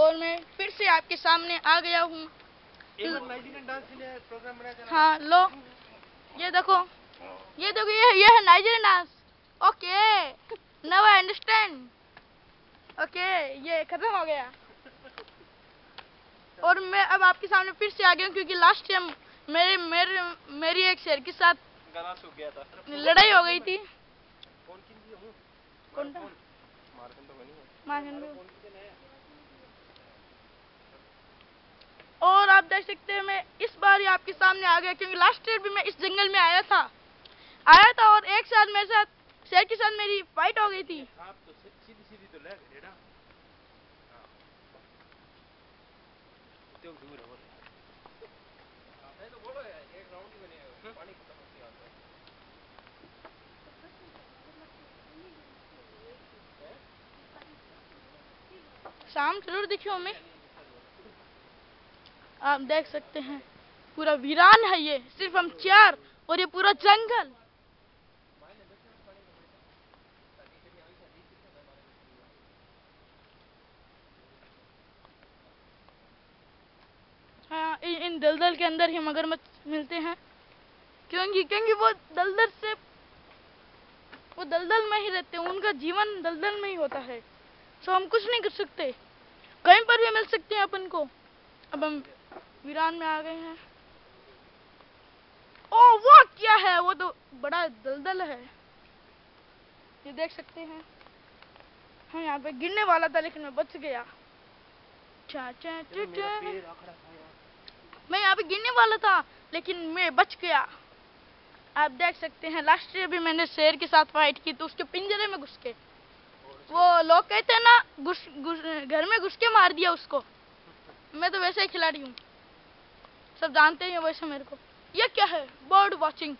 और मैं फिर से आपके सामने आ गया हूँ। हाँ लो, ये देखो, ये है Nigerian dance. Okay, now I understand. Okay, ये खत्म हो गया। और मैं अब आपके सामने फिर से आ गया हूँ क्योंकि लास्ट टाइम मेरी एक शेर के साथ गला सूख गया था, लड़ाई हो गई थी। कौन था? और आप देख सकते हैं मैं इस बार ही आपके सामने आ गया क्योंकि लास्ट ईयर भी मैं इस जंगल में आया था और एक साथ मेरे साथ शेर के साथ मेरी फाइट हो गई थी। आप तो सीधी तो ले गए ना। तो दूर हो तो बोलो यार, एक राउंड ही बनेगा, पानी खत्म हो गया है। शाम जरूर दिखियो हमें। आप देख सकते हैं पूरा वीरान है ये, सिर्फ हम चार और ये पूरा जंगल। हाँ, इन दलदल के अंदर ही मगरमच्छ मिलते हैं क्योंकि वो दलदल में ही रहते हैं, उनका जीवन दलदल में ही होता है। सो हम कुछ नहीं कर सकते, कहीं पर भी मिल सकते हैं अपन को। अब हम वीरान में आ गए हैं। ओ वो क्या है, वो तो बड़ा दलदल है, ये देख सकते हैं। हाँ, यहाँ पे गिरने वाला था लेकिन मैं बच गया। मैं यहाँ पे गिरने वाला था लेकिन मैं बच गया। आप देख सकते हैं लास्ट ईयर भी मैंने शेर के साथ फाइट की तो उसके पिंजरे में घुस के, वो लोग कहते हैं ना, घर में घुस के मार दिया उसको। मैं तो वैसे ही खिलाड़ी हूँ, सब जानते हैं वैसे मेरे को। ये क्या है? Bird watching.